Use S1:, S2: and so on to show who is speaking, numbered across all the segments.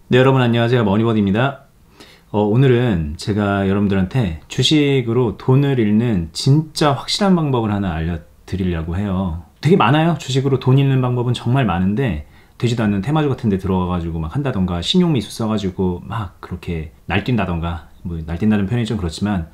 S1: 네, 여러분 안녕하세요. 머니버드입니다. 오늘은 제가 여러분들한테 주식으로 돈을 잃는 진짜 확실한 방법을 하나 알려드리려고 해요. 되게 많아요. 주식으로 돈 잃는 방법은 정말 많은데 되지도 않는 테마주 같은 데 들어가가지고 막 한다던가 신용미수 써가지고 막 그렇게 날뛴다던가, 뭐 날뛴다는 표현이 좀 그렇지만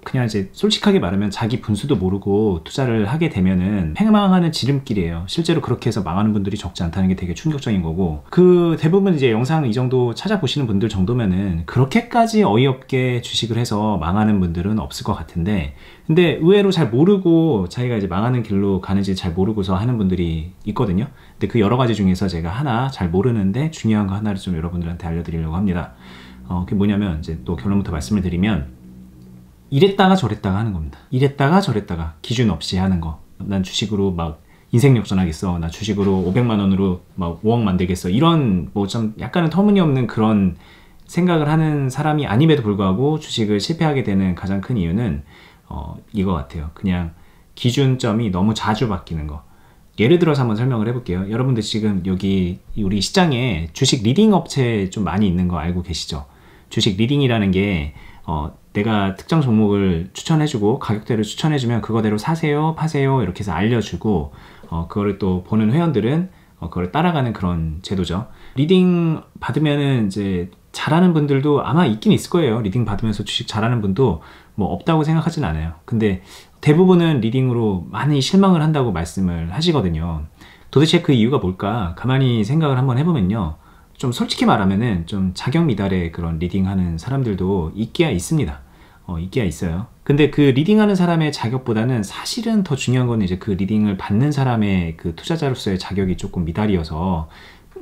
S1: 그냥 이제 솔직하게 말하면 자기 분수도 모르고 투자를 하게 되면은 팽망하는 지름길이에요. 실제로 그렇게 해서 망하는 분들이 적지 않다는 게 되게 충격적인 거고, 그 대부분 이제 영상 이 정도 찾아보시는 분들 정도면은 그렇게까지 어이없게 주식을 해서 망하는 분들은 없을 것 같은데, 근데 의외로 잘 모르고 자기가 이제 망하는 길로 가는지 잘 모르고서 하는 분들이 있거든요. 근데 그 여러 가지 중에서 제가 하나 잘 모르는데 중요한 거 하나를 좀 여러분들한테 알려드리려고 합니다. 그게 뭐냐면, 이제 또 결론부터 말씀을 드리면, 이랬다가 저랬다가 하는 겁니다. 이랬다가 저랬다가 기준 없이 하는 거. 난 주식으로 막 인생 역전하겠어, 나 주식으로 500만 원으로 막 5억 만들겠어, 이런 뭐 좀 약간은 터무니없는 그런 생각을 하는 사람이 아님에도 불구하고 주식을 실패하게 되는 가장 큰 이유는 이거 같아요. 그냥 기준점이 너무 자주 바뀌는 거. 예를 들어서 한번 설명을 해볼게요. 여러분들 지금 여기 우리 시장에 주식 리딩 업체 좀 많이 있는 거 알고 계시죠? 주식 리딩이라는 게 내가 특정 종목을 추천해주고 가격대를 추천해주면 그거대로 사세요, 파세요 이렇게 해서 알려주고, 그거를 또 보는 회원들은 그걸 따라가는 그런 제도죠. 리딩 받으면은 이제 잘하는 분들도 아마 있긴 있을 거예요. 리딩 받으면서 주식 잘하는 분도 뭐 없다고 생각하진 않아요. 근데 대부분은 리딩으로 많이 실망을 한다고 말씀을 하시거든요. 도대체 그 이유가 뭘까? 가만히 생각을 한번 해보면요, 좀 솔직히 말하면은 좀 자격 미달의 그런 리딩하는 사람들도 있기야 있습니다. 있기야 있어요. 근데 그 리딩하는 사람의 자격보다는 사실은 더 중요한 건 이제 그 리딩을 받는 사람의 그 투자자로서의 자격이 조금 미달이어서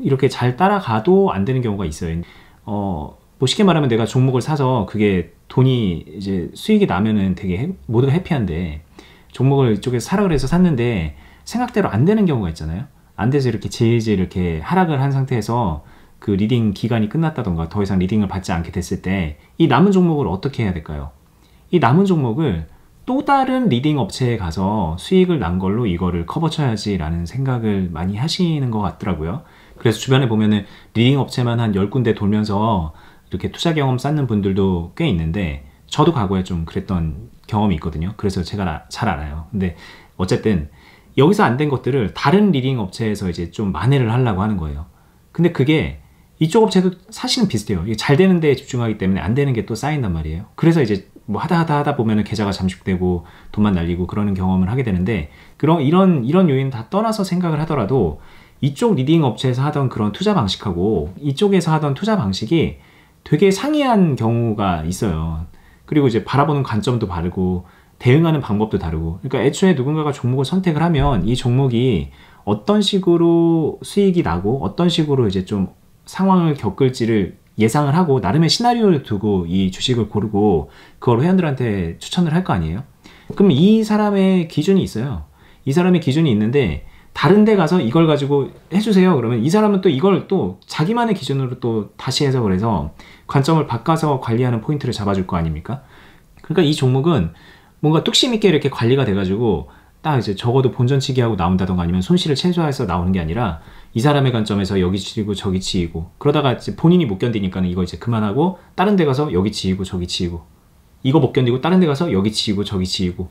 S1: 이렇게 잘 따라가도 안 되는 경우가 있어요. 뭐 쉽게 말하면 내가 종목을 사서 그게 돈이 이제 수익이 나면은 되게 모두가 해피한데, 종목을 이쪽에서 사라 그래서 샀는데 생각대로 안 되는 경우가 있잖아요. 안 돼서 이렇게 질질 이렇게 하락을 한 상태에서 그 리딩 기간이 끝났다던가 더 이상 리딩을 받지 않게 됐을 때 이 남은 종목을 어떻게 해야 될까요? 이 남은 종목을 또 다른 리딩 업체에 가서 수익을 난 걸로 이거를 커버 쳐야지 라는 생각을 많이 하시는 것 같더라고요. 그래서 주변에 보면은 리딩 업체만 한 10군데 돌면서 이렇게 투자 경험 쌓는 분들도 꽤 있는데, 저도 과거에 좀 그랬던 경험이 있거든요. 그래서 제가 잘 알아요. 근데 어쨌든 여기서 안 된 것들을 다른 리딩 업체에서 이제 좀 만회를 하려고 하는 거예요. 근데 그게 이쪽 업체도 사실은 비슷해요. 잘 되는 데에 집중하기 때문에 안 되는 게 또 쌓인단 말이에요. 그래서 이제 뭐 하다 보면은 계좌가 잠식되고 돈만 날리고 그러는 경험을 하게 되는데, 이런 요인 다 떠나서 생각을 하더라도 이쪽 리딩 업체에서 하던 그런 투자 방식하고 이쪽에서 하던 투자 방식이 되게 상이한 경우가 있어요. 그리고 이제 바라보는 관점도 다르고 대응하는 방법도 다르고, 그러니까 애초에 누군가가 종목을 선택을 하면 이 종목이 어떤 식으로 수익이 나고 어떤 식으로 이제 좀 상황을 겪을지를 예상을 하고 나름의 시나리오를 두고 이 주식을 고르고 그걸 회원들한테 추천을 할 거 아니에요. 그럼 이 사람의 기준이 있어요. 이 사람의 기준이 있는데 다른 데 가서 이걸 가지고 해주세요 그러면 이 사람은 또 이걸 또 자기만의 기준으로 또 다시 해석을 해서 관점을 바꿔서 관리하는 포인트를 잡아줄 거 아닙니까? 그러니까 이 종목은 뭔가 뚝심 있게 이렇게 관리가 돼가지고 딱 이제 적어도 본전치기 하고 나온다던가 아니면 손실을 최소화해서 나오는 게 아니라 이 사람의 관점에서 여기 치이고 저기 치이고, 그러다가 이제 본인이 못 견디니까는 이거 이제 그만하고 다른 데 가서 여기 치이고 저기 치이고, 이거 못 견디고 다른 데 가서 여기 치이고 저기 치이고,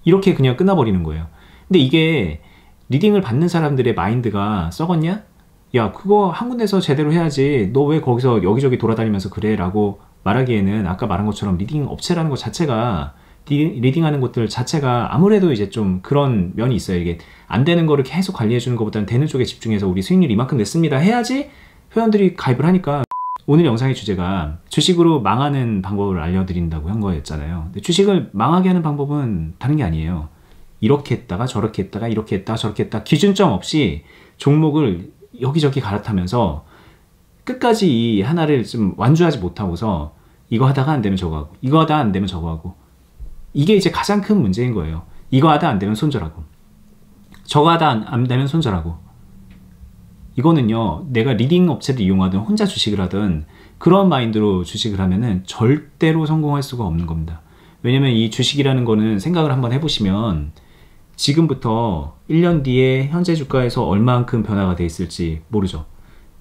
S1: 이렇게 그냥 끝나버리는 거예요. 근데 이게 리딩을 받는 사람들의 마인드가 썩었냐? 야, 그거 한 군데서 제대로 해야지, 너 왜 거기서 여기저기 돌아다니면서 그래? 라고 말하기에는 아까 말한 것처럼 리딩 업체라는 것 자체가, 리딩하는 것들 자체가 아무래도 이제 좀 그런 면이 있어요. 이게 안 되는 거를 계속 관리해 주는 것보다는 되는 쪽에 집중해서 우리 수익률 이만큼 냈습니다 해야지 회원들이 가입을 하니까. 오늘 영상의 주제가 주식으로 망하는 방법을 알려드린다고 한 거였잖아요. 근데 주식을 망하게 하는 방법은 다른 게 아니에요. 이렇게 했다가 저렇게 했다가 이렇게 했다가 저렇게 했다가 기준점 없이 종목을 여기저기 갈아타면서 끝까지 이 하나를 좀 완주하지 못하고서 이거 하다가 안 되면 저거 하고, 이거 하다가 안 되면 저거 하고, 이게 이제 가장 큰 문제인 거예요. 이거 하다 안 되면 손절하고, 저거 하다 안 되면 손절하고. 이거는요, 내가 리딩 업체를 이용하든 혼자 주식을 하든 그런 마인드로 주식을 하면은 절대로 성공할 수가 없는 겁니다. 왜냐면 이 주식이라는 거는 생각을 한번 해보시면 지금부터 1년 뒤에 현재 주가에서 얼마만큼 변화가 돼 있을지 모르죠.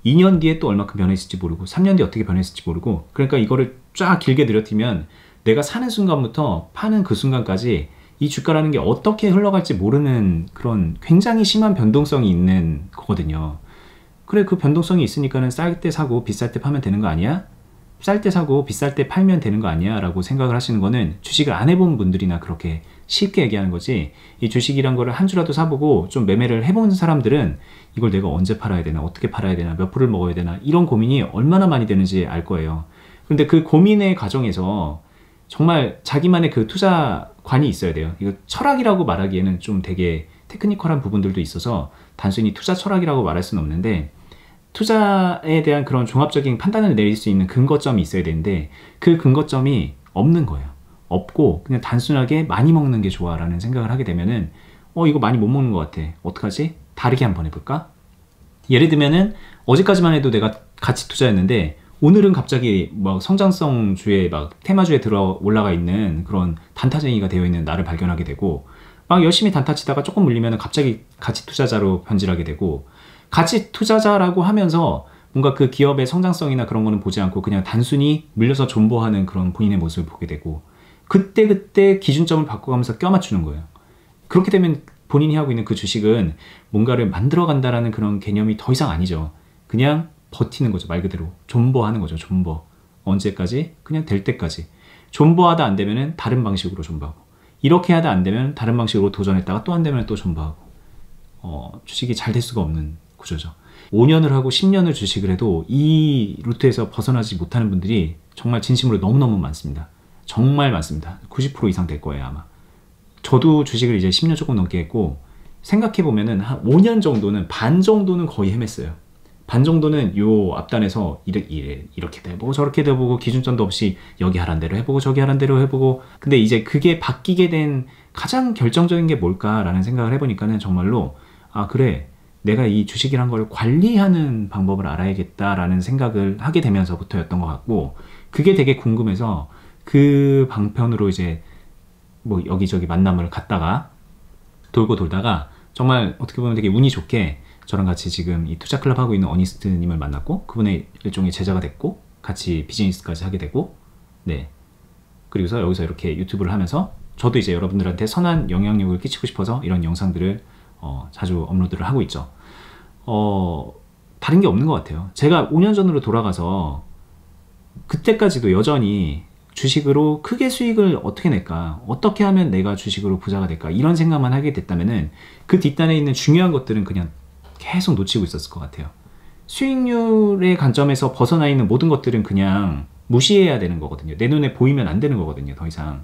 S1: 2년 뒤에 또 얼마큼 변해있을지 모르고 3년 뒤에 어떻게 변해있을지 모르고 그러니까 이거를 쫙 길게 늘어뜨리면 내가 사는 순간부터 파는 그 순간까지 이 주가라는 게 어떻게 흘러갈지 모르는 그런 굉장히 심한 변동성이 있는 거거든요. 그래 그 변동성이 있으니까는 쌀 때 사고 비쌀 때 파면 되는 거 아니야? 쌀 때 사고 비쌀 때 팔면 되는 거 아니야? 라고 생각을 하시는 거는 주식을 안 해본 분들이나 그렇게 쉽게 얘기하는 거지, 이 주식이란 거를 한 주라도 사보고 좀 매매를 해본 사람들은 이걸 내가 언제 팔아야 되나, 어떻게 팔아야 되나, 몇 프를 먹어야 되나 이런 고민이 얼마나 많이 되는지 알 거예요. 그런데 그 고민의 과정에서 정말 자기만의 그 투자관이 있어야 돼요. 이거 철학이라고 말하기에는 좀 되게 테크니컬한 부분들도 있어서 단순히 투자 철학이라고 말할 수는 없는데, 투자에 대한 그런 종합적인 판단을 내릴 수 있는 근거점이 있어야 되는데 그 근거점이 없는 거예요. 없고 그냥 단순하게 많이 먹는 게 좋아 라는 생각을 하게 되면은 이거 많이 못 먹는 것 같아, 어떡하지? 다르게 한번 해볼까? 예를 들면은 어제까지만 해도 내가 가치 투자였는데 오늘은 갑자기 막 성장성주에 막 테마주에 들어 올라가 있는 그런 단타쟁이가 되어 있는 나를 발견하게 되고, 막 열심히 단타 치다가 조금 물리면 갑자기 가치 투자자로 변질하게 되고, 가치 투자자라고 하면서 뭔가 그 기업의 성장성이나 그런 거는 보지 않고 그냥 단순히 물려서 존버하는 그런 본인의 모습을 보게 되고, 그때그때 기준점을 바꿔가면서 껴맞추는 거예요. 그렇게 되면 본인이 하고 있는 그 주식은 뭔가를 만들어 간다라는 그런 개념이 더 이상 아니죠. 그냥 버티는 거죠. 말 그대로 존버하는 거죠. 존버. 언제까지? 그냥 될 때까지. 존버하다 안 되면은 다른 방식으로 존버하고, 이렇게 하다 안 되면 다른 방식으로 도전했다가 또 안 되면 또 존버하고, 주식이 잘 될 수가 없는 구조죠. 5년을 하고 10년을 주식을 해도 이 루트에서 벗어나지 못하는 분들이 정말 진심으로 너무너무 많습니다. 정말 많습니다. 90% 이상 될 거예요 아마. 저도 주식을 이제 10년 조금 넘게 했고, 생각해보면은 한 5년 정도는, 반 정도는 거의 헤맸어요. 반 정도는 요 앞단에서 이렇게 해보고 저렇게 해보고 기준점도 없이 여기 하란 대로 해보고 저기 하란 대로 해보고, 근데 이제 그게 바뀌게 된 가장 결정적인 게 뭘까라는 생각을 해보니까는 정말로 그래, 내가 이 주식이란 걸 관리하는 방법을 알아야겠다라는 생각을 하게 되면서부터였던 것 같고, 그게 되게 궁금해서 그 방편으로 이제 뭐 여기저기 만남을 갔다가 돌고 돌다가 정말 어떻게 보면 되게 운이 좋게 저랑 같이 지금 이 투자클럽 하고 있는 어니스트님을 만났고, 그분의 일종의 제자가 됐고 같이 비즈니스까지 하게 되고, 네, 그리고서 여기서 이렇게 유튜브를 하면서 저도 이제 여러분들한테 선한 영향력을 끼치고 싶어서 이런 영상들을 자주 업로드를 하고 있죠. 다른 게 없는 것 같아요. 제가 5년 전으로 돌아가서 그때까지도 여전히 주식으로 크게 수익을 어떻게 낼까, 어떻게 하면 내가 주식으로 부자가 될까, 이런 생각만 하게 됐다면은 그 뒷단에 있는 중요한 것들은 그냥 계속 놓치고 있었을 것 같아요. 수익률의 관점에서 벗어나 있는 모든 것들은 그냥 무시해야 되는 거거든요. 내 눈에 보이면 안 되는 거거든요, 더 이상.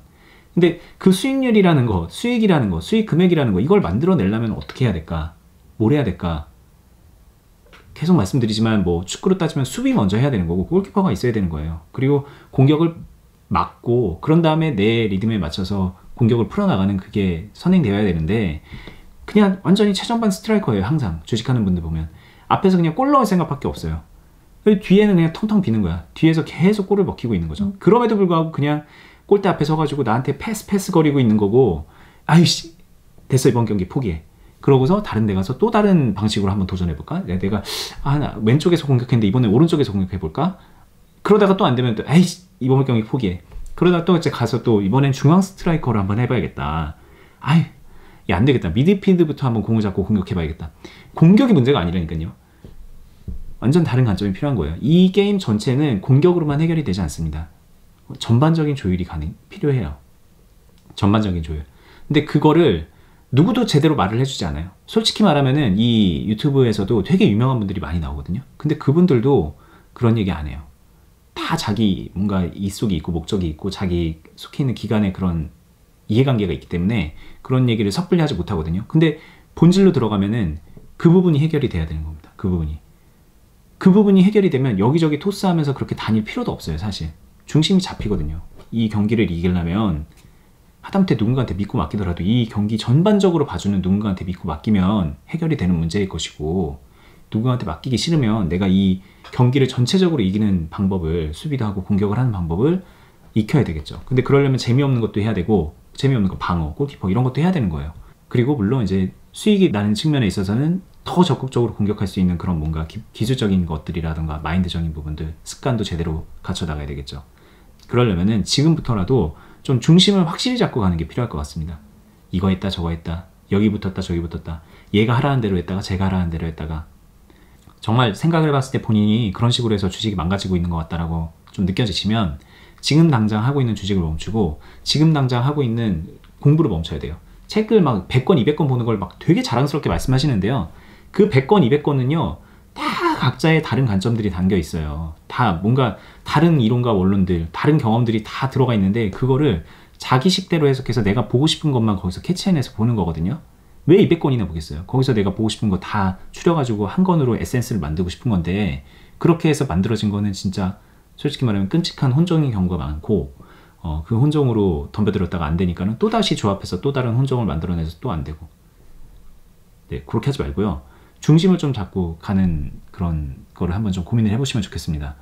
S1: 근데 그 수익률이라는 거, 수익이라는 거, 수익 금액이라는 거, 이걸 만들어내려면 어떻게 해야 될까? 뭘 해야 될까? 계속 말씀드리지만 뭐 축구로 따지면 수비 먼저 해야 되는 거고 골키퍼가 있어야 되는 거예요. 그리고 공격을 막고 그런 다음에 내 리듬에 맞춰서 공격을 풀어나가는 그게 선행되어야 되는데, 그냥 완전히 최전방 스트라이커예요. 항상 주식하는 분들 보면 앞에서 그냥 골 넣을 생각밖에 없어요. 뒤에는 그냥 텅텅 비는 거야. 뒤에서 계속 골을 먹히고 있는 거죠. 그럼에도 불구하고 그냥 골대 앞에 서가지고 나한테 패스 거리고 있는 거고, 아이씨 됐어 이번 경기 포기해. 그러고서 다른 데 가서 또 다른 방식으로 한번 도전해볼까? 내가 나 왼쪽에서 공격했는데 이번에 오른쪽에서 공격해볼까? 그러다가 또 안 되면 또 아이씨 이번 경기 포기해. 그러다가 또 이제 가서 또 이번엔 중앙 스트라이커를 한번 해봐야겠다. 야, 안 되겠다. 미드필드부터 한번 공을 잡고 공격해봐야겠다. 공격이 문제가 아니라니까요. 완전 다른 관점이 필요한 거예요. 이 게임 전체는 공격으로만 해결이 되지 않습니다. 전반적인 조율이 필요해요. 전반적인 조율. 근데 그거를 누구도 제대로 말을 해주지 않아요. 솔직히 말하면은 이 유튜브에서도 되게 유명한 분들이 많이 나오거든요. 근데 그분들도 그런 얘기 안 해요. 다 자기 뭔가 이속이 있고 목적이 있고 자기 속해 있는 기관에 그런 이해관계가 있기 때문에 그런 얘기를 섣불리 하지 못하거든요. 근데 본질로 들어가면은 그 부분이 해결이 돼야 되는 겁니다. 그 부분이 해결이 되면 여기저기 토스하면서 그렇게 다닐 필요도 없어요. 사실 중심이 잡히거든요. 이 경기를 이기려면 하다못해 누군가한테 믿고 맡기더라도 이 경기 전반적으로 봐주는 누군가한테 믿고 맡기면 해결이 되는 문제일 것이고, 누군가한테 맡기기 싫으면 내가 이 경기를 전체적으로 이기는 방법을, 수비도 하고 공격을 하는 방법을 익혀야 되겠죠. 근데 그러려면 재미없는 것도 해야 되고, 재미없는 거 방어, 골키퍼 이런 것도 해야 되는 거예요. 그리고 물론 이제 수익이 나는 측면에 있어서는 더 적극적으로 공격할 수 있는 그런 뭔가 기술적인 것들이라든가 마인드적인 부분들, 습관도 제대로 갖춰 나가야 되겠죠. 그러려면은 지금부터라도 좀 중심을 확실히 잡고 가는 게 필요할 것 같습니다. 이거 했다 저거 했다, 여기 붙었다 저기 붙었다, 얘가 하라는 대로 했다가 제가 하라는 대로 했다가, 정말 생각을 해봤을 때 본인이 그런 식으로 해서 주식이 망가지고 있는 것 같다라고 좀 느껴지시면 지금 당장 하고 있는 주식을 멈추고 지금 당장 하고 있는 공부를 멈춰야 돼요. 책을 막 100권 200권 보는 걸 막 되게 자랑스럽게 말씀하시는데요, 그 100권 200권은요 다 각자의 다른 관점들이 담겨 있어요. 다 뭔가 다른 이론과 원론들, 다른 경험들이 다 들어가 있는데 그거를 자기식대로 해석해서 내가 보고 싶은 것만 거기서 캐치해내서 보는 거거든요. 왜 200권이나 보겠어요? 거기서 내가 보고 싶은 거 다 추려가지고 한 권으로 에센스를 만들고 싶은 건데, 그렇게 해서 만들어진 거는 진짜 솔직히 말하면 끔찍한 혼종인 경우가 많고, 그 혼종으로 덤벼들었다가 안 되니까는 또다시 조합해서 또 다른 혼종을 만들어내서 또 안 되고. 네, 그렇게 하지 말고요. 중심을 좀 잡고 가는 그런 거를 한번 좀 고민을 해보시면 좋겠습니다.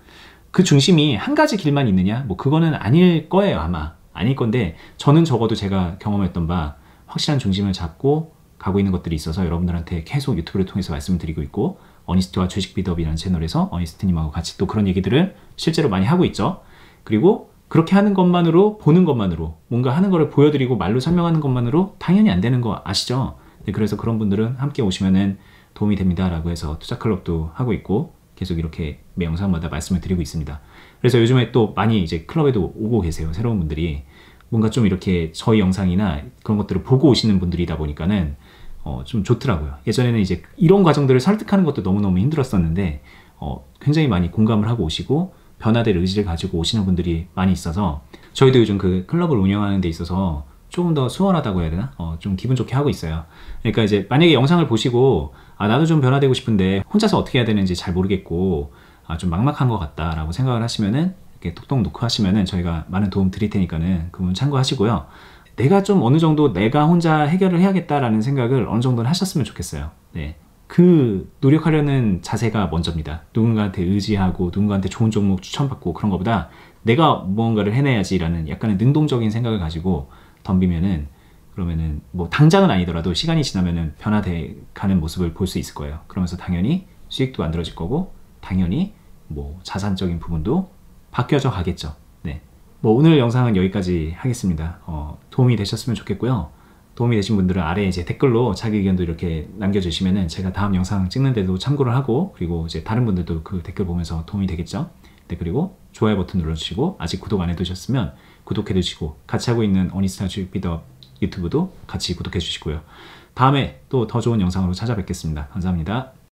S1: 그 중심이 한 가지 길만 있느냐? 뭐 그거는 아닐 거예요, 아마. 아닐 건데, 저는 적어도 제가 경험했던 바 확실한 중심을 잡고 가고 있는 것들이 있어서 여러분들한테 계속 유튜브를 통해서 말씀을 드리고 있고, 어니스트와 주식 비더업이라는 채널에서 어니스트님하고 같이 또 그런 얘기들을 실제로 많이 하고 있죠. 그리고 그렇게 하는 것만으로, 보는 것만으로, 뭔가 하는 거를 보여드리고 말로 설명하는 것만으로 당연히 안 되는 거 아시죠? 네, 그래서 그런 분들은 함께 오시면은 도움이 됩니다 라고 해서 투자클럽도 하고 있고, 계속 이렇게 매 영상마다 말씀을 드리고 있습니다. 그래서 요즘에 또 많이 이제 클럽에도 오고 계세요, 새로운 분들이. 뭔가 좀 이렇게 저희 영상이나 그런 것들을 보고 오시는 분들이다 보니까는 좀 좋더라고요. 예전에는 이제 이런 과정들을 설득하는 것도 너무너무 힘들었었는데 굉장히 많이 공감을 하고 오시고 변화될 의지를 가지고 오시는 분들이 많이 있어서, 저희도 요즘 그 클럽을 운영하는 데 있어서 조금 더 수월하다고 해야 되나? 좀 기분 좋게 하고 있어요. 그러니까 이제 만약에 영상을 보시고 나도 좀 변화되고 싶은데 혼자서 어떻게 해야 되는지 잘 모르겠고 좀 막막한 것 같다 라고 생각을 하시면은 이렇게 톡톡 놓고 하시면은 저희가 많은 도움 드릴 테니까는 그 부분 참고하시고요. 내가 좀 어느 정도 내가 혼자 해결을 해야겠다라는 생각을 어느 정도는 하셨으면 좋겠어요. 네. 그 노력하려는 자세가 먼저입니다. 누군가한테 의지하고 누군가한테 좋은 종목 추천받고 그런 것보다 내가 무언가를 해내야지라는 약간의 능동적인 생각을 가지고 덤비면은, 그러면은 뭐 당장은 아니더라도 시간이 지나면은 변화돼 가는 모습을 볼 수 있을 거예요. 그러면서 당연히 수익도 만들어질 거고 당연히 뭐 자산적인 부분도 바뀌어져 가겠죠. 네. 뭐 오늘 영상은 여기까지 하겠습니다. 도움이 되셨으면 좋겠고요. 도움이 되신 분들은 아래에 이제 댓글로 자기 의견도 이렇게 남겨주시면은 제가 다음 영상 찍는데도 참고를 하고, 그리고 이제 다른 분들도 그 댓글 보면서 도움이 되겠죠. 네, 그리고 좋아요 버튼 눌러주시고 아직 구독 안 해두셨으면 구독해두시고, 같이 하고 있는 어니스트와 주식 비더 유튜브도 같이 구독해 주시고요. 다음에 또 더 좋은 영상으로 찾아뵙겠습니다. 감사합니다.